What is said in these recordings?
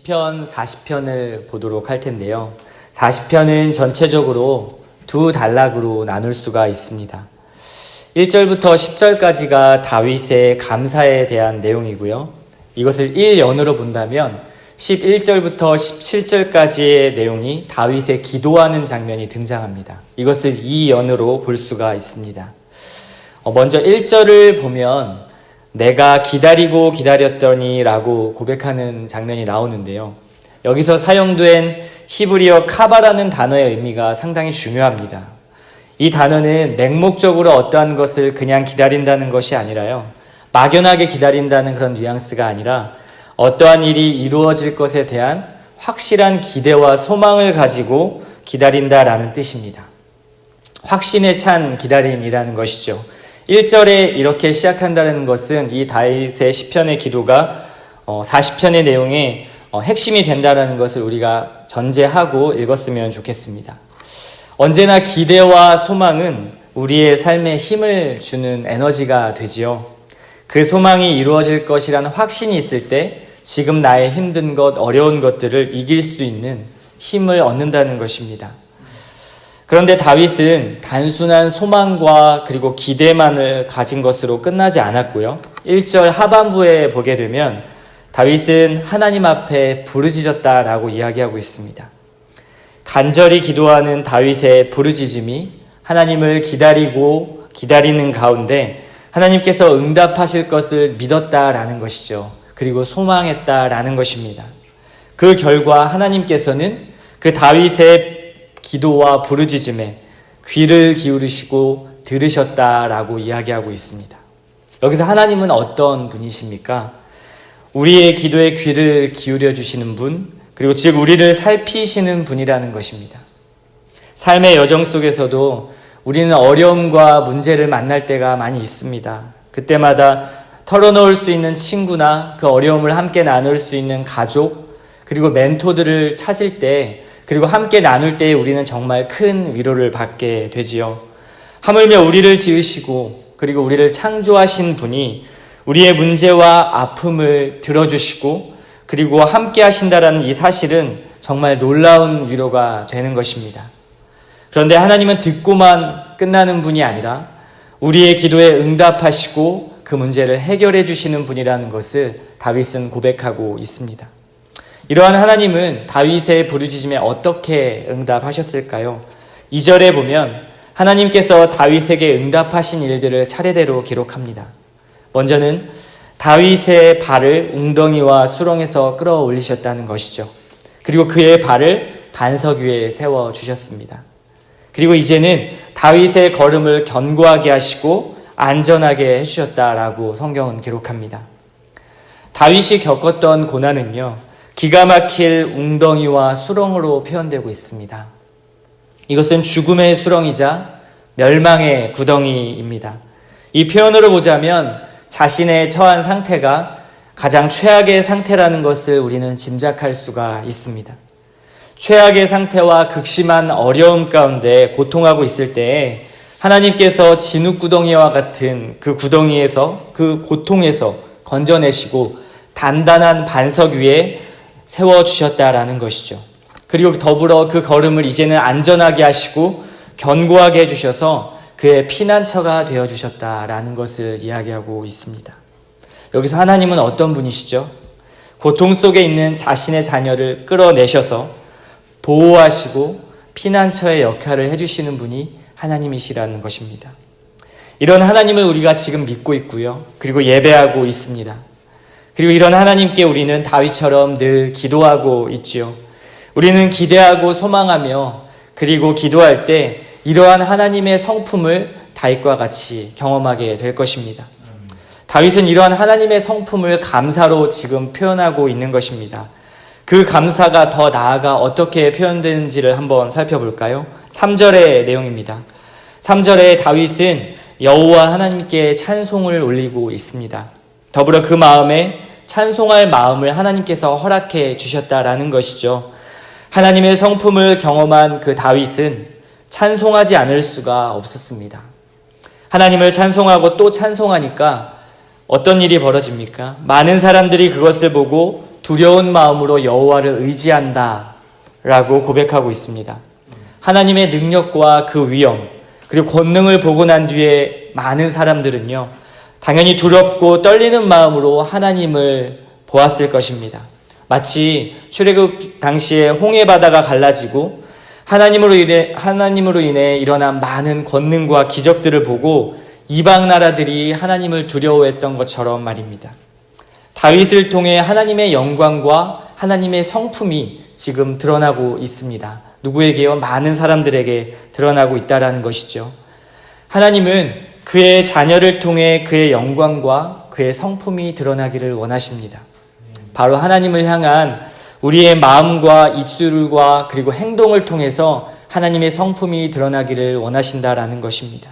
시편 40편을 보도록 할 텐데요. 40편은 전체적으로 두 단락으로 나눌 수가 있습니다. 1절부터 10절까지가 다윗의 감사에 대한 내용이고요. 이것을 1연으로 본다면 11절부터 17절까지의 내용이 다윗의 기도하는 장면이 등장합니다. 이것을 2연으로 볼 수가 있습니다. 먼저 1절을 보면 내가 기다리고 기다렸더니 라고 고백하는 장면이 나오는데요. 여기서 사용된 히브리어 카바라는 단어의 의미가 상당히 중요합니다. 이 단어는 맹목적으로 어떠한 것을 그냥 기다린다는 것이 아니라요, 막연하게 기다린다는 그런 뉘앙스가 아니라 어떠한 일이 이루어질 것에 대한 확실한 기대와 소망을 가지고 기다린다라는 뜻입니다. 확신에 찬 기다림이라는 것이죠. 1절에 이렇게 시작한다는 것은 이 다윗의 시편의 기도가 40편의 내용의 핵심이 된다는 것을 우리가 전제하고 읽었으면 좋겠습니다. 언제나 기대와 소망은 우리의 삶에 힘을 주는 에너지가 되지요. 그 소망이 이루어질 것이라는 확신이 있을 때 지금 나의 힘든 것, 어려운 것들을 이길 수 있는 힘을 얻는다는 것입니다. 그런데 다윗은 단순한 소망과 그리고 기대만을 가진 것으로 끝나지 않았고요. 1절 하반부에 보게 되면 다윗은 하나님 앞에 부르짖었다라고 이야기하고 있습니다. 간절히 기도하는 다윗의 부르짖음이 하나님을 기다리는 가운데 하나님께서 응답하실 것을 믿었다라는 것이죠. 그리고 소망했다라는 것입니다. 그 결과 하나님께서는 그 다윗의 기도와 부르짖음에 귀를 기울이시고 들으셨다라고 이야기하고 있습니다. 여기서 하나님은 어떤 분이십니까? 우리의 기도에 귀를 기울여 주시는 분, 그리고 즉 우리를 살피시는 분이라는 것입니다. 삶의 여정 속에서도 우리는 어려움과 문제를 만날 때가 많이 있습니다. 그때마다 털어놓을 수 있는 친구나 그 어려움을 함께 나눌 수 있는 가족, 그리고 멘토들을 찾을 때, 그리고 함께 나눌 때 우리는 정말 큰 위로를 받게 되지요. 하물며 우리를 지으시고 그리고 우리를 창조하신 분이 우리의 문제와 아픔을 들어주시고 그리고 함께 하신다라는 이 사실은 정말 놀라운 위로가 되는 것입니다. 그런데 하나님은 듣고만 끝나는 분이 아니라 우리의 기도에 응답하시고 그 문제를 해결해 주시는 분이라는 것을 다윗은 고백하고 있습니다. 이러한 하나님은 다윗의 부르짖음에 어떻게 응답하셨을까요? 2절에 보면 하나님께서 다윗에게 응답하신 일들을 차례대로 기록합니다. 먼저는 다윗의 발을 웅덩이와 수렁에서 끌어올리셨다는 것이죠. 그리고 그의 발을 반석 위에 세워주셨습니다. 그리고 이제는 다윗의 걸음을 견고하게 하시고 안전하게 해주셨다라고 성경은 기록합니다. 다윗이 겪었던 고난은요, 기가 막힐 웅덩이와 수렁으로 표현되고 있습니다. 이것은 죽음의 수렁이자 멸망의 구덩이입니다. 이 표현으로 보자면 자신의 처한 상태가 가장 최악의 상태라는 것을 우리는 짐작할 수가 있습니다. 최악의 상태와 극심한 어려움 가운데 고통하고 있을 때에 하나님께서 진흙구덩이와 같은 그 구덩이에서, 그 고통에서 건져내시고 단단한 반석 위에 세워주셨다라는 것이죠. 그리고 더불어 그 걸음을 이제는 안전하게 하시고 견고하게 해주셔서 그의 피난처가 되어주셨다라는 것을 이야기하고 있습니다. 여기서 하나님은 어떤 분이시죠? 고통 속에 있는 자신의 자녀를 끌어내셔서 보호하시고 피난처의 역할을 해주시는 분이 하나님이시라는 것입니다. 이런 하나님을 우리가 지금 믿고 있고요. 그리고 예배하고 있습니다. 그리고 이런 하나님께 우리는 다윗처럼 늘 기도하고 있지요. 우리는 기대하고 소망하며 그리고 기도할 때 이러한 하나님의 성품을 다윗과 같이 경험하게 될 것입니다. 다윗은 이러한 하나님의 성품을 감사로 지금 표현하고 있는 것입니다. 그 감사가 더 나아가 어떻게 표현되는지를 한번 살펴볼까요? 3절의 내용입니다. 3절에 다윗은 여호와 하나님께 찬송을 올리고 있습니다. 더불어 그 마음에 찬송할 마음을 하나님께서 허락해 주셨다라는 것이죠. 하나님의 성품을 경험한 그 다윗은 찬송하지 않을 수가 없었습니다. 하나님을 찬송하고 또 찬송하니까 어떤 일이 벌어집니까? 많은 사람들이 그것을 보고 두려운 마음으로 여호와를 의지한다 라고 고백하고 있습니다. 하나님의 능력과 그 위엄 그리고 권능을 보고 난 뒤에 많은 사람들은요, 당연히 두렵고 떨리는 마음으로 하나님을 보았을 것입니다. 마치 출애굽 당시에 홍해 바다가 갈라지고 하나님으로 인해 일어난 많은 권능과 기적들을 보고 이방 나라들이 하나님을 두려워했던 것처럼 말입니다. 다윗을 통해 하나님의 영광과 하나님의 성품이 지금 드러나고 있습니다. 누구에게요? 많은 사람들에게 드러나고 있다라는 것이죠. 하나님은 그의 자녀를 통해 그의 영광과 그의 성품이 드러나기를 원하십니다. 바로 하나님을 향한 우리의 마음과 입술과 그리고 행동을 통해서 하나님의 성품이 드러나기를 원하신다라는 것입니다.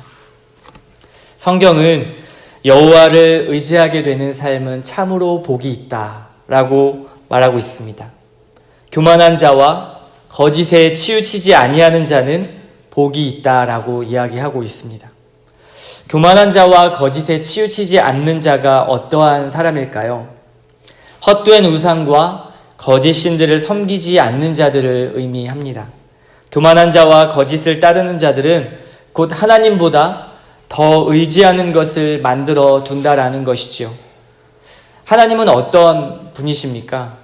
성경은 여호와를 의지하게 되는 삶은 참으로 복이 있다라고 말하고 있습니다. 교만한 자와 거짓에 치우치지 아니하는 자는 복이 있다라고 이야기하고 있습니다. 교만한 자와 거짓에 치우치지 않는 자가 어떠한 사람일까요? 헛된 우상과 거짓 신들을 섬기지 않는 자들을 의미합니다. 교만한 자와 거짓을 따르는 자들은 곧 하나님보다 더 의지하는 것을 만들어 둔다라는 것이지요. 하나님은 어떤 분이십니까?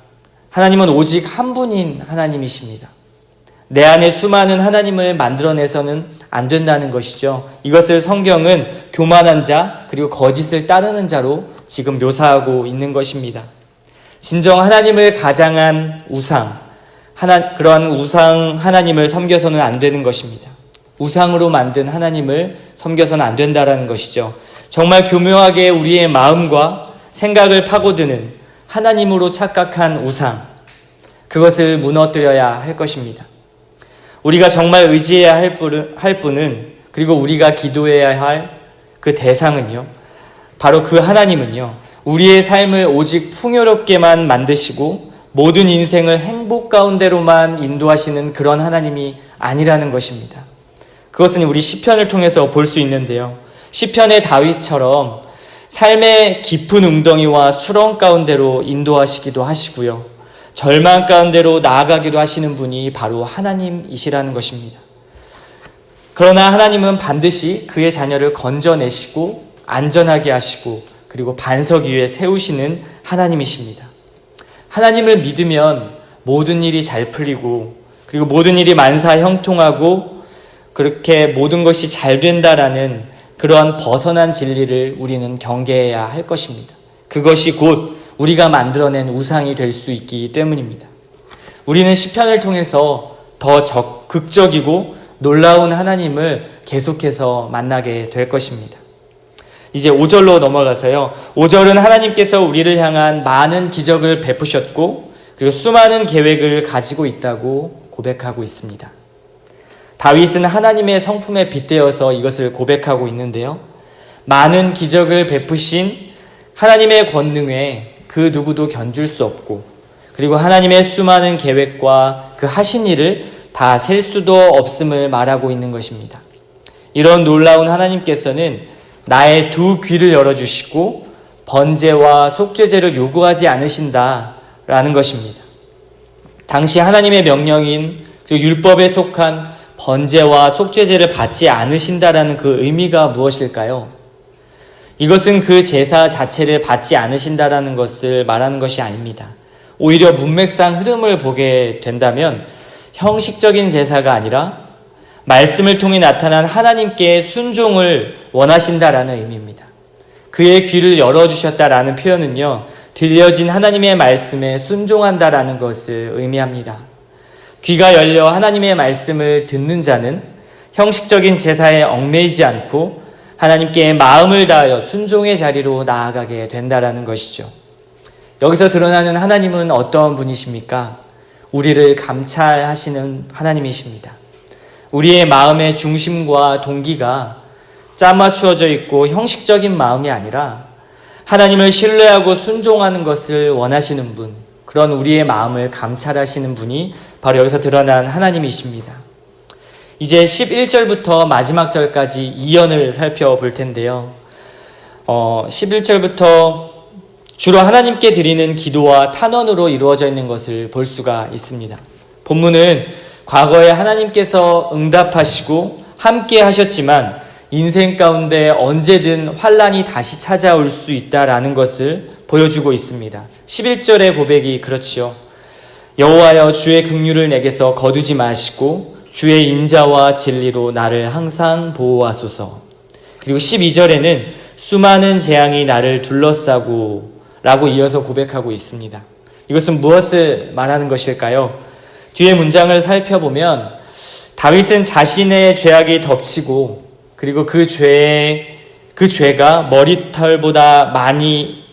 하나님은 오직 한 분인 하나님이십니다. 내 안에 수많은 하나님을 만들어내서는 안 된다는 것이죠. 이것을 성경은 교만한 자 그리고 거짓을 따르는 자로 지금 묘사하고 있는 것입니다. 진정 하나님을 가장한 우상, 그런 우상 하나님을 섬겨서는 안 되는 것입니다. 우상으로 만든 하나님을 섬겨서는 안 된다라는 것이죠. 정말 교묘하게 우리의 마음과 생각을 파고드는 하나님으로 착각한 우상, 그것을 무너뜨려야 할 것입니다. 우리가 정말 의지해야 할 분은, 그리고 우리가 기도해야 할 그 대상은요, 바로 그 하나님은요, 우리의 삶을 오직 풍요롭게만 만드시고 모든 인생을 행복 가운데로만 인도하시는 그런 하나님이 아니라는 것입니다. 그것은 우리 시편을 통해서 볼 수 있는데요. 시편의 다윗처럼 삶의 깊은 웅덩이와 수렁 가운데로 인도하시기도 하시고요. 절망 가운데로 나아가기도 하시는 분이 바로 하나님이시라는 것입니다. 그러나 하나님은 반드시 그의 자녀를 건져내시고 안전하게 하시고 그리고 반석 위에 세우시는 하나님이십니다. 하나님을 믿으면 모든 일이 잘 풀리고 그리고 모든 일이 만사 형통하고 그렇게 모든 것이 잘 된다라는 그러한 벗어난 진리를 우리는 경계해야 할 것입니다. 그것이 곧 우리가 만들어낸 우상이 될 수 있기 때문입니다. 우리는 시편을 통해서 더 극적이고 놀라운 하나님을 계속해서 만나게 될 것입니다. 이제 5절로 넘어가서요. 5절은 하나님께서 우리를 향한 많은 기적을 베푸셨고 그리고 수많은 계획을 가지고 있다고 고백하고 있습니다. 다윗은 하나님의 성품에 빗대어서 이것을 고백하고 있는데요. 많은 기적을 베푸신 하나님의 권능에 그 누구도 견줄 수 없고 그리고 하나님의 수많은 계획과 그 하신 일을 다 셀 수도 없음을 말하고 있는 것입니다. 이런 놀라운 하나님께서는 나의 두 귀를 열어주시고 번제와 속죄제를 요구하지 않으신다라는 것입니다. 당시 하나님의 명령인 그 율법에 속한 번제와 속죄제를 받지 않으신다라는 그 의미가 무엇일까요? 이것은 그 제사 자체를 받지 않으신다라는 것을 말하는 것이 아닙니다. 오히려 문맥상 흐름을 보게 된다면 형식적인 제사가 아니라 말씀을 통해 나타난 하나님께 순종을 원하신다라는 의미입니다. 그의 귀를 열어주셨다라는 표현은요, 들려진 하나님의 말씀에 순종한다라는 것을 의미합니다. 귀가 열려 하나님의 말씀을 듣는 자는 형식적인 제사에 얽매이지 않고 하나님께 마음을 다하여 순종의 자리로 나아가게 된다라는 것이죠. 여기서 드러나는 하나님은 어떤 분이십니까? 우리를 감찰하시는 하나님이십니다. 우리의 마음의 중심과 동기가 짜맞추어져 있고 형식적인 마음이 아니라 하나님을 신뢰하고 순종하는 것을 원하시는 분, 그런 우리의 마음을 감찰하시는 분이 바로 여기서 드러난 하나님이십니다. 이제 11절부터 마지막 절까지 이언을 살펴볼 텐데요. 11절부터 주로 하나님께 드리는 기도와 탄원으로 이루어져 있는 것을 볼 수가 있습니다. 본문은 과거에 하나님께서 응답하시고 함께 하셨지만 인생 가운데 언제든 환란이 다시 찾아올 수 있다라는 것을 보여주고 있습니다. 11절의 고백이 그렇지요. 여호와여 주의 긍휼을 내게서 거두지 마시고 주의 인자와 진리로 나를 항상 보호하소서. 그리고 12절에는 수많은 재앙이 나를 둘러싸고 라고 이어서 고백하고 있습니다. 이것은 무엇을 말하는 것일까요? 뒤에 문장을 살펴보면 다윗은 자신의 죄악이 덮치고 그리고 그 죄가 머리털보다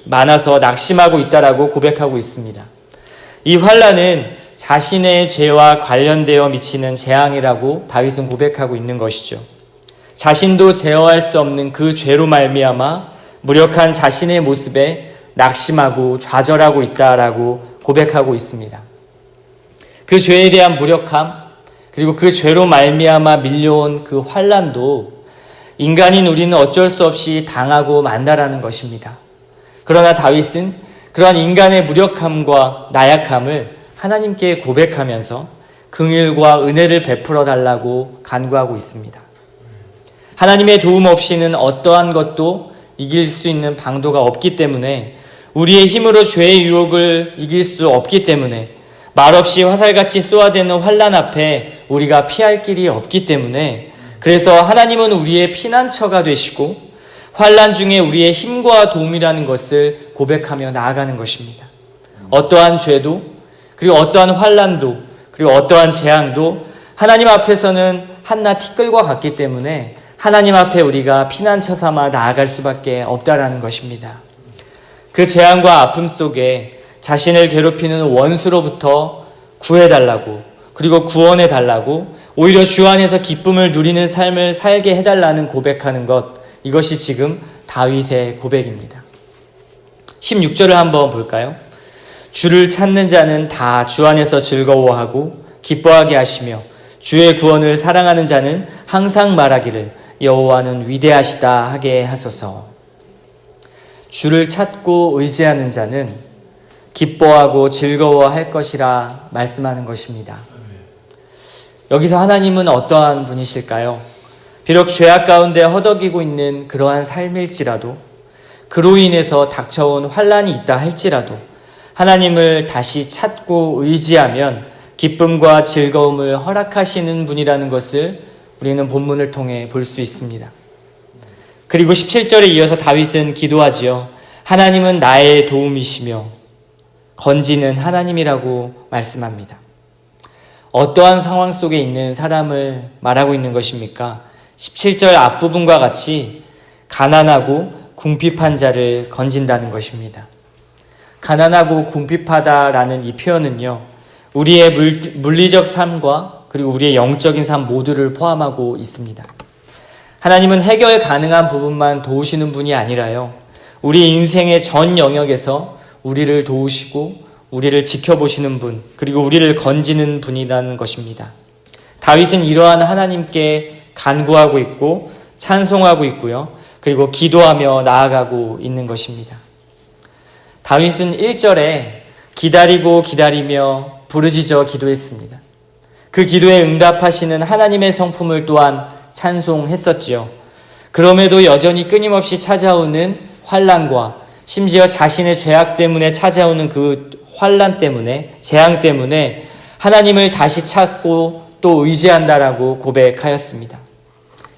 많아서 낙심하고 있다라고 고백하고 있습니다. 이 환란은 자신의 죄와 관련되어 미치는 재앙이라고 다윗은 고백하고 있는 것이죠. 자신도 제어할 수 없는 그 죄로 말미암아 무력한 자신의 모습에 낙심하고 좌절하고 있다라고 고백하고 있습니다. 그 죄에 대한 무력함, 그리고 그 죄로 말미암아 밀려온 그 환란도 인간인 우리는 어쩔 수 없이 당하고 만다라는 것입니다. 그러나 다윗은 그러한 인간의 무력함과 나약함을 하나님께 고백하면서 긍휼과 은혜를 베풀어 달라고 간구하고 있습니다. 하나님의 도움 없이는 어떠한 것도 이길 수 있는 방도가 없기 때문에, 우리의 힘으로 죄의 유혹을 이길 수 없기 때문에, 말없이 화살같이 쏘아대는 환난 앞에 우리가 피할 길이 없기 때문에, 그래서 하나님은 우리의 피난처가 되시고 환난 중에 우리의 힘과 도움이라는 것을 고백하며 나아가는 것입니다. 어떠한 죄도, 그리고 어떠한 환난도, 그리고 어떠한 재앙도 하나님 앞에서는 한낱 티끌과 같기 때문에 하나님 앞에 우리가 피난처 삼아 나아갈 수밖에 없다라는 것입니다. 그 재앙과 아픔 속에 자신을 괴롭히는 원수로부터 구해달라고, 그리고 구원해달라고, 오히려 주 안에서 기쁨을 누리는 삶을 살게 해달라는 고백하는 것, 이것이 지금 다윗의 고백입니다. 16절을 한번 볼까요? 주를 찾는 자는 다 주 안에서 즐거워하고 기뻐하게 하시며 주의 구원을 사랑하는 자는 항상 말하기를 여호와는 위대하시다 하게 하소서. 주를 찾고 의지하는 자는 기뻐하고 즐거워할 것이라 말씀하는 것입니다. 여기서 하나님은 어떠한 분이실까요? 비록 죄악 가운데 허덕이고 있는 그러한 삶일지라도, 그로 인해서 닥쳐온 환난이 있다 할지라도 하나님을 다시 찾고 의지하면 기쁨과 즐거움을 허락하시는 분이라는 것을 우리는 본문을 통해 볼 수 있습니다. 그리고 17절에 이어서 다윗은 기도하지요. 하나님은 나의 도움이시며 건지는 하나님이라고 말씀합니다. 어떠한 상황 속에 있는 사람을 말하고 있는 것입니까? 17절 앞부분과 같이 가난하고 궁핍한 자를 건진다는 것입니다. 가난하고 궁핍하다라는 이 표현은요, 우리의 물리적 삶과 그리고 우리의 영적인 삶 모두를 포함하고 있습니다. 하나님은 해결 가능한 부분만 도우시는 분이 아니라요, 우리 인생의 전 영역에서 우리를 도우시고 우리를 지켜보시는 분, 그리고 우리를 건지는 분이라는 것입니다. 다윗은 이러한 하나님께 간구하고 있고 찬송하고 있고요, 그리고 기도하며 나아가고 있는 것입니다. 다윗은 1절에 기다리고 기다리며 부르짖어 기도했습니다. 그 기도에 응답하시는 하나님의 성품을 또한 찬송했었지요. 그럼에도 여전히 끊임없이 찾아오는 환난과 심지어 자신의 죄악 때문에 찾아오는 그 환난 때문에, 재앙 때문에 하나님을 다시 찾고 또 의지한다라고 고백하였습니다.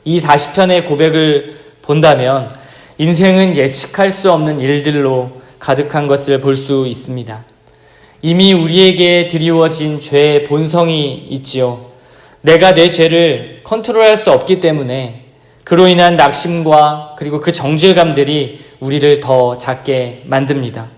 이 40편의 고백을 본다면 인생은 예측할 수 없는 일들로 가득한 것을 볼 수 있습니다. 이미 우리에게 드리워진 죄의 본성이 있지요. 내가 내 죄를 컨트롤할 수 없기 때문에 그로 인한 낙심과 그리고 그 정죄감들이 우리를 더 작게 만듭니다.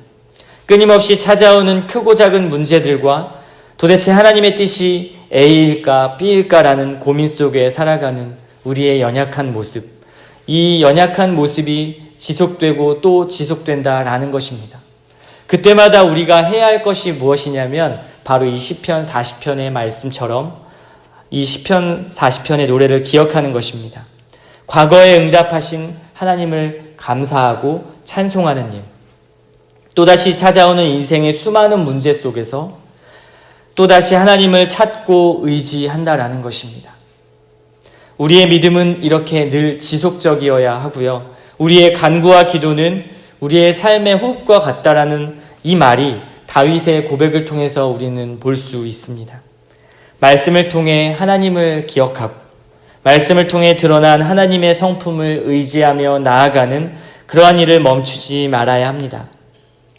끊임없이 찾아오는 크고 작은 문제들과 도대체 하나님의 뜻이 A일까 B일까라는 고민 속에 살아가는 우리의 연약한 모습, 이 연약한 모습이 지속되고 또 지속된다라는 것입니다. 그때마다 우리가 해야 할 것이 무엇이냐면 바로 이 시편 40편의 말씀처럼 이 시편 40편의 노래를 기억하는 것입니다. 과거에 응답하신 하나님을 감사하고 찬송하는 일, 또다시 찾아오는 인생의 수많은 문제 속에서 또다시 하나님을 찾고 의지한다라는 것입니다. 우리의 믿음은 이렇게 늘 지속적이어야 하고요. 우리의 간구와 기도는 우리의 삶의 호흡과 같다라는 이 말이 다윗의 고백을 통해서 우리는 볼 수 있습니다. 말씀을 통해 하나님을 기억하고 말씀을 통해 드러난 하나님의 성품을 의지하며 나아가는 그러한 일을 멈추지 말아야 합니다.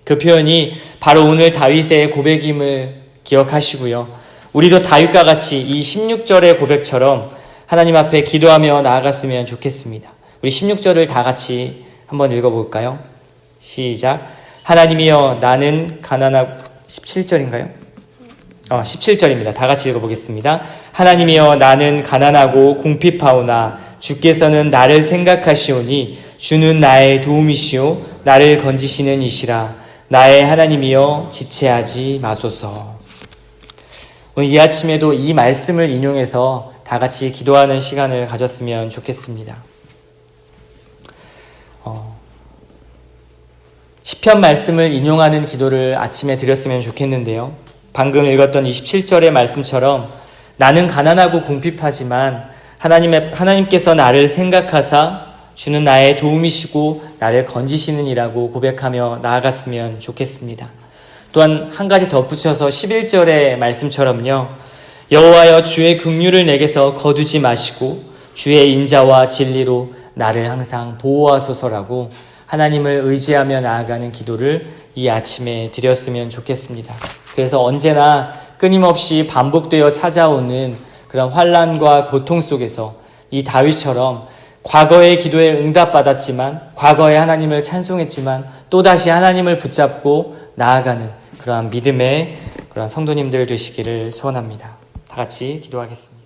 그 표현이 바로 오늘 다윗의 고백임을 기억하시고요. 우리도 다윗과 같이 이 16절의 고백처럼 하나님 앞에 기도하며 나아갔으면 좋겠습니다. 우리 16절을 다 같이 한번 읽어볼까요? 시작. 하나님이여 나는 가난하고 17절인가요? 17절입니다. 다 같이 읽어보겠습니다. 하나님이여 나는 가난하고 궁핍하오나 주께서는 나를 생각하시오니 주는 나의 도움이시오 나를 건지시는 이시라. 나의 하나님이여 지체하지 마소서. 오늘 이 아침에도 이 말씀을 인용해서 다 같이 기도하는 시간을 가졌으면 좋겠습니다. 시편 말씀을 인용하는 기도를 아침에 드렸으면 좋겠는데요. 방금 읽었던 27절의 말씀처럼 나는 가난하고 궁핍하지만 하나님께서 나를 생각하사 주는 나의 도움이시고 나를 건지시는 이라고 고백하며 나아갔으면 좋겠습니다. 또한 한 가지 덧붙여서 11절의 말씀처럼요. 여호와여 주의 긍휼을 내게서 거두지 마시고 주의 인자와 진리로 나를 항상 보호하소서라고 하나님을 의지하며 나아가는 기도를 이 아침에 드렸으면 좋겠습니다. 그래서 언제나 끊임없이 반복되어 찾아오는 그런 환난과 고통 속에서 이 다윗처럼 과거의 기도에 응답받았지만 과거에 하나님을 찬송했지만 또다시 하나님을 붙잡고 나아가는 그러한 믿음의 그러한 성도님들 되시기를 소원합니다. 다 같이 기도하겠습니다.